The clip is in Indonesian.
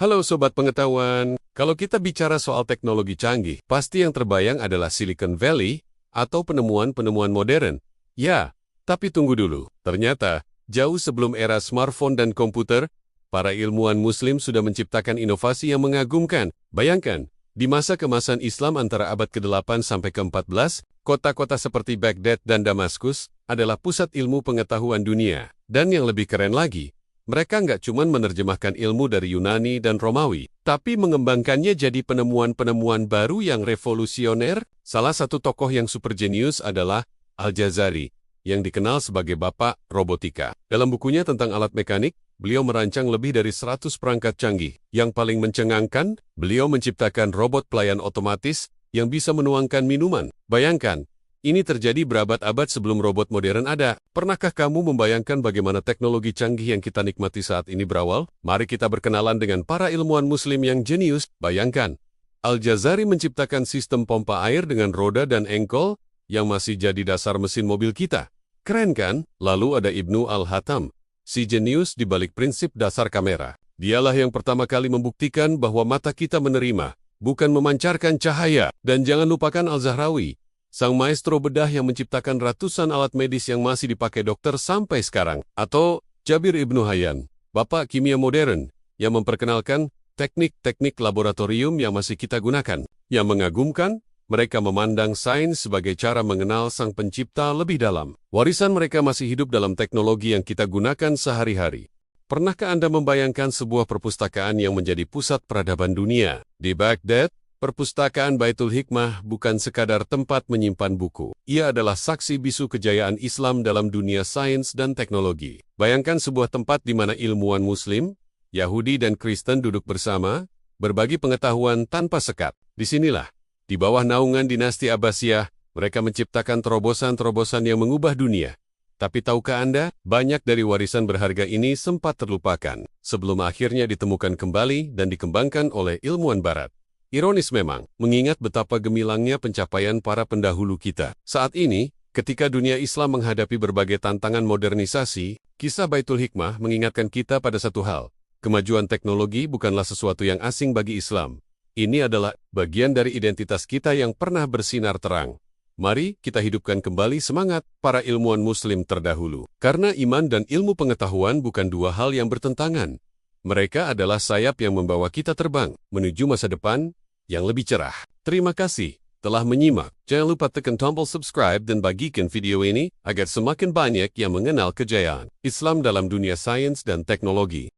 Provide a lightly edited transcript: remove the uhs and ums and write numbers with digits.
Halo Sobat Pengetahuan, kalau kita bicara soal teknologi canggih, pasti yang terbayang adalah Silicon Valley atau penemuan-penemuan modern. Ya, tapi tunggu dulu. Ternyata, jauh sebelum era smartphone dan komputer, para ilmuwan Muslim sudah menciptakan inovasi yang mengagumkan. Bayangkan, di masa kemasan Islam antara abad ke-8 sampai ke-14, kota-kota seperti Baghdad dan Damaskus adalah pusat ilmu pengetahuan dunia. Dan yang lebih keren lagi, mereka nggak cuma menerjemahkan ilmu dari Yunani dan Romawi, tapi mengembangkannya jadi penemuan-penemuan baru yang revolusioner. Salah satu tokoh yang super jenius adalah Al-Jazari, yang dikenal sebagai Bapak Robotika. Dalam bukunya tentang alat mekanik, beliau merancang lebih dari 100 perangkat canggih. Yang paling mencengangkan, beliau menciptakan robot pelayan otomatis yang bisa menuangkan minuman. Bayangkan, ini terjadi berabad-abad sebelum robot modern ada. Pernahkah kamu membayangkan bagaimana teknologi canggih yang kita nikmati saat ini berawal? Mari kita berkenalan dengan para ilmuwan Muslim yang jenius. Bayangkan, Al-Jazari menciptakan sistem pompa air dengan roda dan engkol yang masih jadi dasar mesin mobil kita. Keren kan? Lalu ada Ibnu Al-Hatam, si jenius di balik prinsip dasar kamera. Dialah yang pertama kali membuktikan bahwa mata kita menerima, bukan memancarkan cahaya. Dan jangan lupakan Al-Zahrawi, sang maestro bedah yang menciptakan ratusan alat medis yang masih dipakai dokter sampai sekarang. Atau Jabir Ibnu Hayyan, bapak kimia modern, yang memperkenalkan teknik-teknik laboratorium yang masih kita gunakan. Yang mengagumkan, mereka memandang sains sebagai cara mengenal sang pencipta lebih dalam. Warisan mereka masih hidup dalam teknologi yang kita gunakan sehari-hari. Pernahkah Anda membayangkan sebuah perpustakaan yang menjadi pusat peradaban dunia? Di Baghdad, perpustakaan Baitul Hikmah bukan sekadar tempat menyimpan buku. Ia adalah saksi bisu kejayaan Islam dalam dunia sains dan teknologi. Bayangkan sebuah tempat di mana ilmuwan Muslim, Yahudi dan Kristen duduk bersama, berbagi pengetahuan tanpa sekat. Disinilah, di bawah naungan dinasti Abbasiyah, mereka menciptakan terobosan-terobosan yang mengubah dunia. Tapi tahukah Anda, banyak dari warisan berharga ini sempat terlupakan, sebelum akhirnya ditemukan kembali dan dikembangkan oleh ilmuwan Barat. Ironis memang, mengingat betapa gemilangnya pencapaian para pendahulu kita. Saat ini, ketika dunia Islam menghadapi berbagai tantangan modernisasi, kisah Baitul Hikmah mengingatkan kita pada satu hal. Kemajuan teknologi bukanlah sesuatu yang asing bagi Islam. Ini adalah bagian dari identitas kita yang pernah bersinar terang. Mari kita hidupkan kembali semangat para ilmuwan Muslim terdahulu. Karena iman dan ilmu pengetahuan bukan dua hal yang bertentangan. Mereka adalah sayap yang membawa kita terbang menuju masa depan yang lebih cerah. Terima kasih telah menyimak. Jangan lupa tekan tombol subscribe dan bagikan video ini agar semakin banyak yang mengenal kejayaan Islam dalam dunia sains dan teknologi.